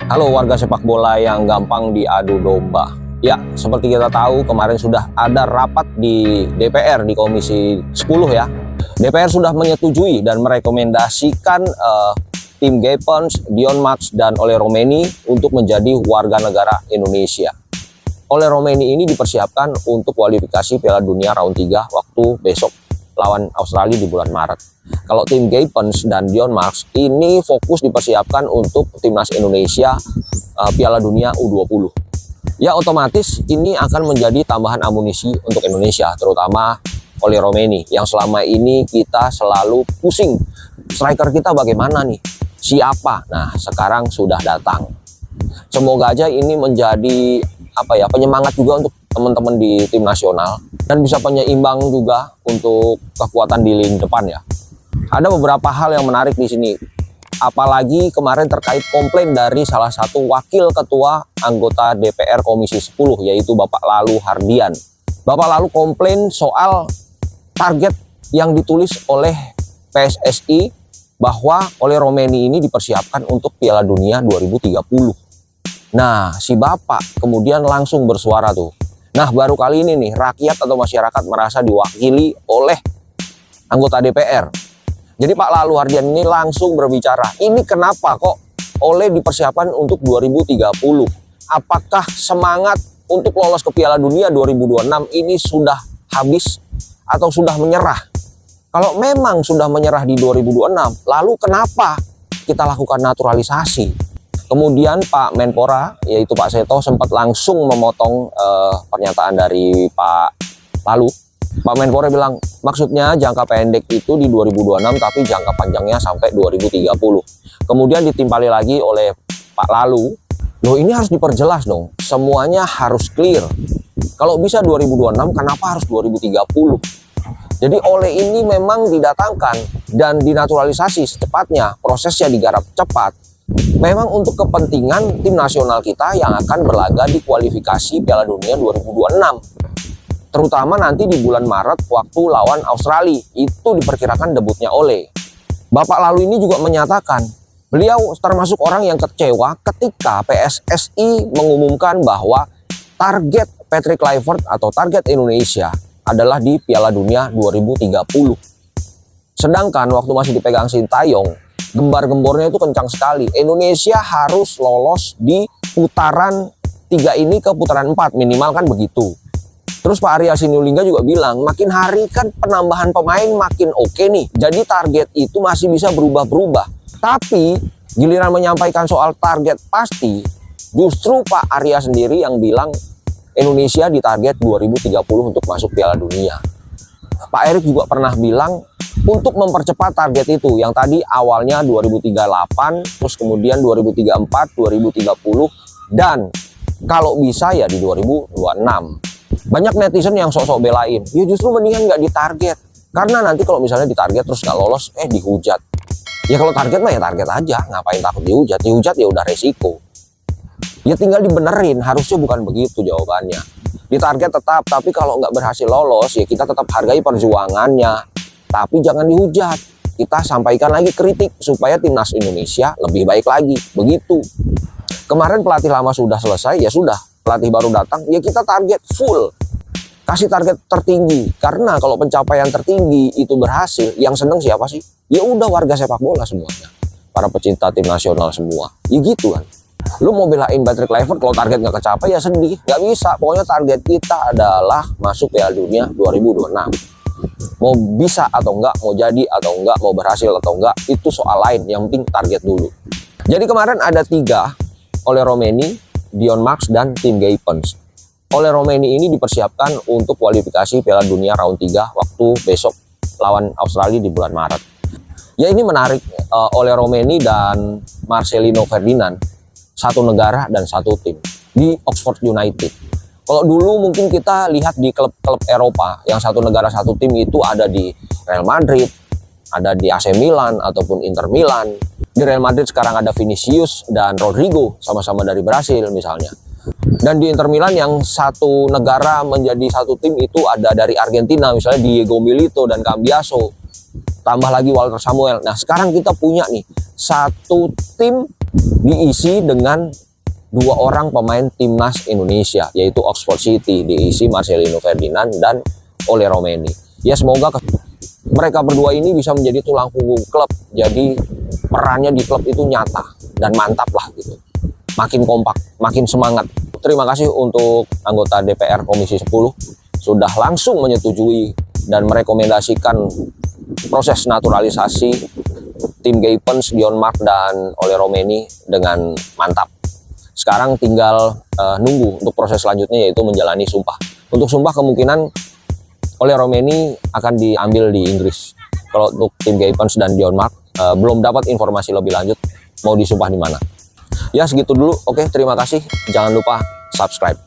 Halo warga sepak bola yang gampang diadu domba. Ya, seperti kita tahu kemarin sudah ada rapat di DPR di Komisi 10 ya. DPR sudah menyetujui dan merekomendasikan tim Gepens, Dion Max, dan Ole Romeni untuk menjadi warga negara Indonesia. Ole Romeni ini dipersiapkan untuk kualifikasi Piala Dunia round 3 waktu besok lawan Australia di bulan Maret. Kalau tim Gepens dan Dion Max ini fokus dipersiapkan untuk timnas Indonesia Piala Dunia U20. Ya otomatis ini akan menjadi tambahan amunisi untuk Indonesia, terutama Ole Romeni yang selama ini kita selalu pusing. Striker kita bagaimana nih? Siapa? Nah, sekarang sudah datang. Semoga aja ini menjadi penyemangat juga untuk teman-teman di tim nasional dan bisa penyeimbang juga untuk kekuatan di lini depan ya. Ada beberapa hal yang menarik di sini. Apalagi kemarin terkait komplain dari salah satu wakil ketua anggota DPR Komisi 10 yaitu Bapak Lalu Hardian. Bapak Lalu komplain soal target yang ditulis oleh PSSI bahwa Ole Romeni ini dipersiapkan untuk Piala Dunia 2030. Nah, si Bapak kemudian langsung bersuara tuh. Nah, baru kali ini nih rakyat atau masyarakat merasa diwakili oleh anggota DPR. Jadi Pak Lalu Hardian ini langsung berbicara, ini kenapa kok Ole dipersiapkan untuk 2030? Apakah semangat untuk lolos ke Piala Dunia 2026 ini sudah habis atau sudah menyerah? Kalau memang sudah menyerah di 2026, lalu kenapa kita lakukan naturalisasi? Kemudian Pak Menpora, yaitu Pak Seto, sempat langsung memotong pernyataan dari Pak Lalu. Pak Menpora bilang, maksudnya jangka pendek itu di 2026, tapi jangka panjangnya sampai 2030. Kemudian ditimpali lagi oleh Pak Lalu, loh ini harus diperjelas dong, semuanya harus clear. Kalau bisa 2026, kenapa harus 2030? Jadi Ole ini memang didatangkan dan dinaturalisasi secepatnya, prosesnya digarap cepat. Memang untuk kepentingan tim nasional kita yang akan berlaga di kualifikasi Piala Dunia 2026. Terutama nanti di bulan Maret waktu lawan Australia. Itu diperkirakan debutnya Ole. Bapak Lalu ini juga menyatakan, beliau termasuk orang yang kecewa ketika PSSI mengumumkan bahwa target Patrick Kluivert atau target Indonesia adalah di Piala Dunia 2030. Sedangkan waktu masih dipegang Sintayong, gembar-gembornya itu kencang sekali. Indonesia harus lolos di putaran 3 ini ke putaran 4 minimal kan begitu. Terus Pak Arya Sinulinga juga bilang makin hari kan penambahan pemain makin oke nih. Jadi target itu masih bisa berubah-berubah. Tapi giliran menyampaikan soal target pasti, justru Pak Arya sendiri yang bilang Indonesia ditarget 2030 untuk masuk Piala Dunia. Pak Erik juga pernah bilang untuk mempercepat target itu yang tadi awalnya 2038 terus kemudian 2034, 2030 dan kalau bisa ya di 2026. Banyak netizen yang sok-sok belain, ya justru mendingan nggak ditarget karena nanti kalau misalnya ditarget terus nggak lolos dihujat. Ya kalau target mah ya target aja, ngapain takut dihujat? Dihujat ya udah resiko. Ya tinggal dibenerin, harusnya bukan begitu jawabannya. Ditarget tetap, tapi kalau nggak berhasil lolos ya kita tetap hargai perjuangannya. Tapi jangan dihujat, kita sampaikan lagi kritik supaya timnas Indonesia lebih baik lagi, begitu. Kemarin pelatih lama sudah selesai, ya sudah, pelatih baru datang, ya kita target full. Kasih target tertinggi, karena kalau pencapaian tertinggi itu berhasil, yang seneng siapa sih? Ya udah warga sepak bola semuanya, para pecinta tim nasional semua, ya gitu kan. Lu mau belain Patrick Kluivert kalau target nggak kecapai ya sedih, nggak bisa. Pokoknya target kita adalah masuk Piala Dunia 2026. Mau bisa atau enggak, mau jadi atau enggak, mau berhasil atau enggak, itu soal lain. Yang penting target dulu. Jadi kemarin ada 3, Ole Romeni, Dion Max, dan tim Gepens. Ole Romeni ini dipersiapkan untuk kualifikasi Piala Dunia round 3 waktu besok lawan Australia di bulan Maret. Ya ini menarik, Ole Romeni dan Marcelino Ferdinand, satu negara dan satu tim di Oxford United. Kalau dulu mungkin kita lihat di klub-klub Eropa yang satu negara satu tim itu ada di Real Madrid, ada di AC Milan ataupun Inter Milan. Di Real Madrid sekarang ada Vinicius dan Rodrigo, sama-sama dari Brasil misalnya. Dan di Inter Milan yang satu negara menjadi satu tim itu ada dari Argentina, misalnya Diego Milito dan Cambiaso. Tambah lagi Walter Samuel. Nah sekarang kita punya nih satu tim diisi dengan dua orang pemain timnas Indonesia, yaitu Oxford City, diisi Marcelino Ferdinand dan Ole Romeni. Ya semoga mereka berdua ini bisa menjadi tulang punggung klub, jadi perannya di klub itu nyata dan mantap lah gitu. Makin kompak, makin semangat. Terima kasih untuk anggota DPR Komisi 10 sudah langsung menyetujui dan merekomendasikan proses naturalisasi tim Gaypens, Dion Mark dan Ole Romeni dengan mantap. Sekarang tinggal nunggu untuk proses selanjutnya, yaitu menjalani sumpah. Untuk sumpah kemungkinan Ole Romeni akan diambil di Inggris. Kalau untuk tim Gaypens dan Dion Mark belum dapat informasi lebih lanjut mau disumpah di mana. Ya segitu dulu. Oke, terima kasih. Jangan lupa subscribe.